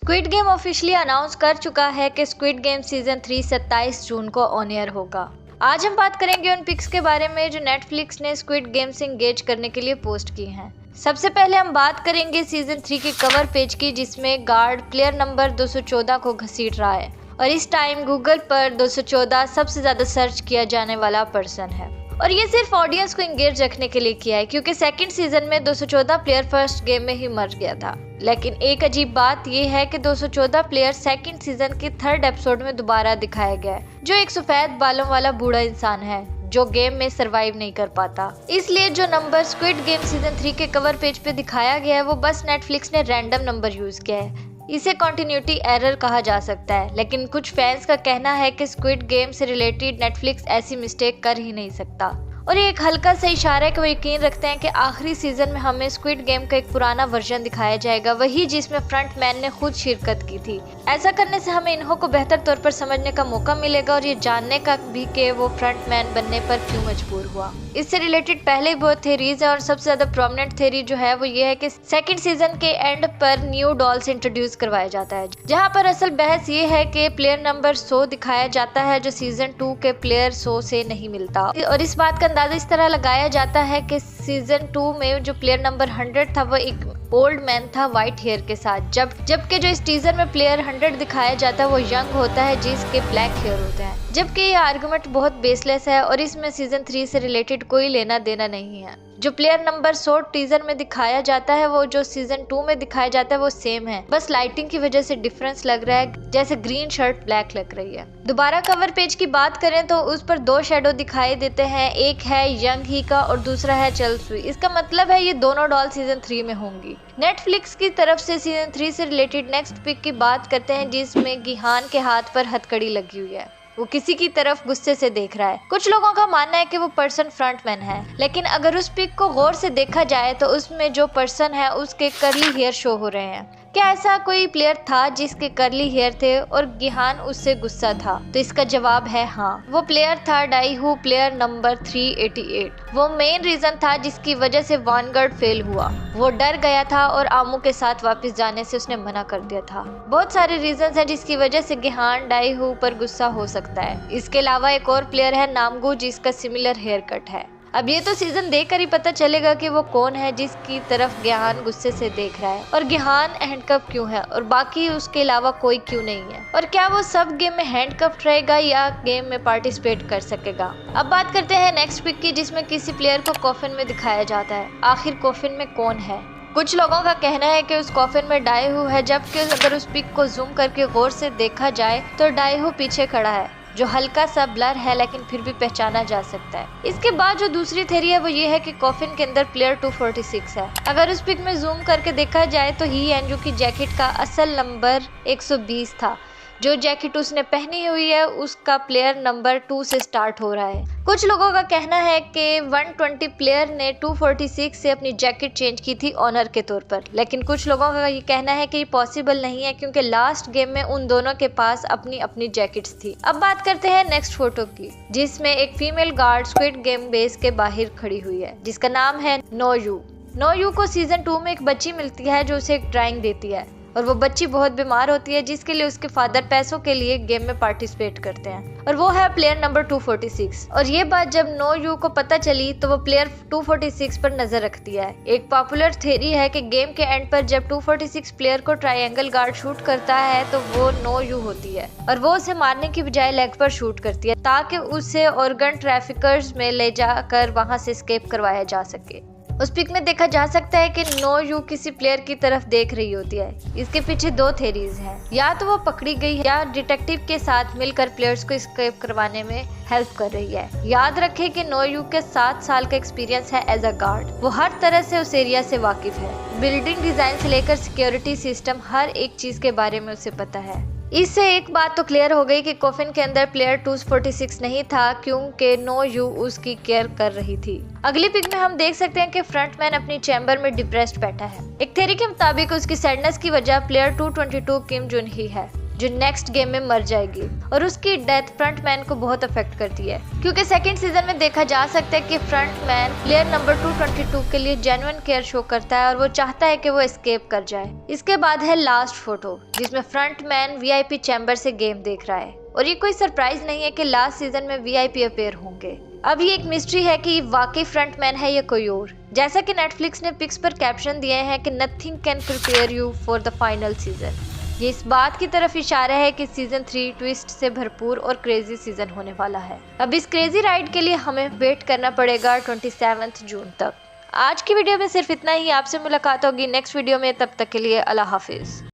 Squid game officially announce कर चुका है कि स्क्विड गेम सीजन 3 27 जून को ऑन एयर होगा। आज हम बात करेंगे उन पिक्स के बारे में जो नेटफ्लिक्स ने स्क्विड गेम से एंगेज करने के लिए पोस्ट की हैं। सबसे पहले हम बात करेंगे सीजन 3 के कवर पेज की, जिसमें गार्ड प्लेयर नंबर 214 को घसीट रहा है और इस टाइम गूगल पर 214 सबसे ज्यादा सर्च किया जाने वाला पर्सन है। और ये सिर्फ ऑडियंस को एंगेज रखने के लिए किया है, क्योंकि सेकंड सीजन में 214 प्लेयर फर्स्ट गेम में ही मर गया था। लेकिन एक अजीब बात ये है कि 214 प्लेयर सेकंड सीजन के थर्ड एपिसोड में दोबारा दिखाया गया है, जो एक सफेद बालों वाला बूढ़ा इंसान है जो गेम में सरवाइव नहीं कर पाता। इसलिए जो नंबर स्क्विड गेम सीजन 3 के कवर पेज पे दिखाया गया है वो बस नेटफ्लिक्स ने रैंडम नंबर यूज किया है। इसे कंटिन्यूटी एरर कहा जा सकता है, लेकिन कुछ फैंस का कहना है कि स्क्विड गेम से रिलेटेड नेटफ्लिक्स ऐसी मिस्टेक कर ही नहीं सकता। और ये एक हल्का सा इशारा है कि वो यकीन रखते हैं कि आखिरी सीजन में हमें स्क्विड गेम का एक पुराना वर्जन दिखाया जाएगा, वही जिसमें फ्रंट मैन ने खुद शिरकत की थी। ऐसा करने से हमें इन्हों को बेहतर तौर पर समझने का मौका मिलेगा और ये जानने का भी कि वो फ्रंट मैन बनने पर क्यों मजबूर हुआ। इससे रिलेटेड पहले भी बहुत थ्योरीज है और सबसे ज्यादा प्रोमिनेंट थ्योरी जो है वो ये है कि सेकंड सीजन के एंड पर न्यू डॉल्स इंट्रोड्यूस करवाया जाता है, जहाँ पर असल बहस ये है कि प्लेयर नंबर 100 दिखाया जाता है जो सीजन 2 के प्लेयर 100 से नहीं मिलता। और इस बात का अंदाजा इस तरह लगाया जाता है कि सीजन 2 में जो प्लेयर नंबर 100 था वो एक ओल्ड मैन था व्हाइट हेयर के साथ, जबकि जो इस टीजर में प्लेयर 100 दिखाया जाता है वो यंग होता है जिसके ब्लैक हेयर होते हैं। जबकि ये आर्गुमेंट बहुत बेसलेस है और इसमें सीजन 3 से रिलेटेड कोई लेना देना नहीं है। जो प्लेयर नंबर 100 टीजर में दिखाया जाता है वो जो सीजन 2 में दिखाया जाता है वो सेम है, बस लाइटिंग की वजह से डिफरेंस लग रहा है, जैसे ग्रीन शर्ट ब्लैक लग रही है। दोबारा कवर पेज की बात करें तो उस पर 2 शेडो दिखाई देते हैं, एक है यंग ही का और दूसरा है चल सुई। इसका मतलब है ये दोनों डॉल सीजन 3 में होंगी। नेटफ्लिक्स की तरफ से सीजन 3 से रिलेटेड नेक्स्ट पिक की बात करते हैं, जिसमें गिहान के हाथ पर हथकड़ी लगी हुई है, वो किसी की तरफ गुस्से से देख रहा है। कुछ लोगों का मानना है कि वो पर्सन फ्रंटमैन है, लेकिन अगर उस पिक को गौर से देखा जाए तो उसमें जो पर्सन है उसके कर्ली हेयर शो हो रहे हैं। क्या ऐसा कोई प्लेयर था जिसके कर्ली हेयर थे और गिहान उससे गुस्सा था? तो इसका जवाब है हाँ, वो प्लेयर था डाइहू प्लेयर नंबर 388। वो मेन रीजन था जिसकी वजह से वॉनगार्ड फेल हुआ। वो डर गया था और आमू के साथ वापस जाने से उसने मना कर दिया था। बहुत सारे रीजन हैं जिसकी वजह से गिहान डाइहू पर गुस्सा हो सकता है। इसके अलावा एक और प्लेयर है नामगू जिसका सिमिलर हेयर कट है। अब ये तो सीजन देखकर ही पता चलेगा कि वो कौन है जिसकी तरफ गिहान गुस्से से देख रहा है और गिहान हैंडकफ क्यों है और बाकी उसके अलावा कोई क्यों नहीं है, और क्या वो सब गेम में हैंडकफ रहेगा या गेम में पार्टिसिपेट कर सकेगा। अब बात करते हैं नेक्स्ट पिक की, जिसमें किसी प्लेयर को कॉफिन में दिखाया जाता है। आखिर कॉफिन में कौन है? कुछ लोगों का कहना है कि उस कॉफिन में डाइहू है, जबकि अगर उस पिक को जूम करके गौर से देखा जाए तो डाइहू पीछे खड़ा है, जो हल्का सा ब्लर है लेकिन फिर भी पहचाना जा सकता है। इसके बाद जो दूसरी थ्योरी है वो ये है कि कॉफिन के अंदर प्लेयर 246 है। अगर उस पिक में जूम करके देखा जाए तो ही एंड्रू की जैकेट का असल नंबर 120 था। जो जैकेट उसने पहनी हुई है उसका प्लेयर नंबर 2 से स्टार्ट हो रहा है। कुछ लोगों का कहना है कि 120 प्लेयर ने 246 से अपनी जैकेट चेंज की थी ऑनर के तौर पर, लेकिन कुछ लोगों का ये कहना है कि ये पॉसिबल नहीं है क्योंकि लास्ट गेम में उन दोनों के पास अपनी अपनी जैकेट्स थी। अब बात करते हैं नेक्स्ट फोटो की, जिसमें एक female guard squid game base के बाहर खड़ी हुई है, जिसका नाम है नोयू। नोयू को सीजन 2 में एक बच्ची मिलती है जो उसे एक ड्राइंग देती है और वो बच्ची बहुत बीमार होती है, जिसके लिए उसके फादर पैसों के लिए गेम में पार्टिसिपेट करते हैं और वो है प्लेयर नंबर 246। और ये बात जब नोयू को पता चली तो वो प्लेयर 246 पर नजर रखती है। एक पॉपुलर थ्योरी है कि गेम के एंड पर जब 246 प्लेयर को ट्रायंगल गार्ड शूट करता है तो वो नोयू होती है और वो उसे मारने की बजाय लेग पर शूट करती है ताकि उसे ऑर्गन ट्रैफिकर्स में ले जाकर वहां से एस्केप करवाया जा सके। उस पिक में देखा जा सकता है कि नोयू किसी प्लेयर की तरफ देख रही होती है। इसके पीछे 2 थ्योरीज हैं, या तो वो पकड़ी गई है या डिटेक्टिव के साथ मिलकर प्लेयर्स को एस्केप करवाने में हेल्प कर रही है। याद रखें कि नोयू के 7 साल का एक्सपीरियंस है एज अ गार्ड। वो हर तरह से उस एरिया से वाकिफ है। बिल्डिंग डिजाइन से लेकर सिक्योरिटी सिस्टम, हर एक चीज के बारे में उसे पता है। इससे एक बात तो क्लियर हो गई कि कॉफिन के अंदर प्लेयर 246 नहीं था क्योंकि नोयू उसकी केयर कर रही थी। अगली पिक में हम देख सकते हैं कि फ्रंटमैन अपनी चैम्बर में डिप्रेस्ड बैठा है। एक थ्योरी के मुताबिक उसकी सैडनेस की वजह प्लेयर 222 किम जुन ही है। जो नेक्स्ट गेम में मर जाएगी और उसकी डेथ फ्रंटमैन को बहुत अफेक्ट करती है, क्योंकि सेकंड सीजन में देखा जा सकता है कि फ्रंटमैन प्लेयर नंबर 222 के लिए जेन्युइन केयर शो करता है और वो चाहता है कि वो एस्केप कर जाए। इसके बाद है लास्ट फोटो, जिसमें फ्रंटमैन वीआईपी चैम्बर से गेम देख रहा है और ये कोई सरप्राइज नहीं है कि लास्ट सीजन में वीआईपी अपेयर होंगे। अब ये एक मिस्ट्री है कि वाकई फ्रंटमैन है या कोई और। जैसा कि नेटफ्लिक्स ने पिक्स पर कैप्शन दिए हैं कि nothing can prepare you for the final season. ये इस बात की तरफ इशारा है कि सीजन 3 ट्विस्ट से भरपूर और क्रेजी सीजन होने वाला है। अब इस क्रेजी राइड के लिए हमें वेट करना पड़ेगा 27 जून तक। आज की वीडियो में सिर्फ इतना ही। आपसे मुलाकात होगी नेक्स्ट वीडियो में, तब तक के लिए अल्लाह हाफिज।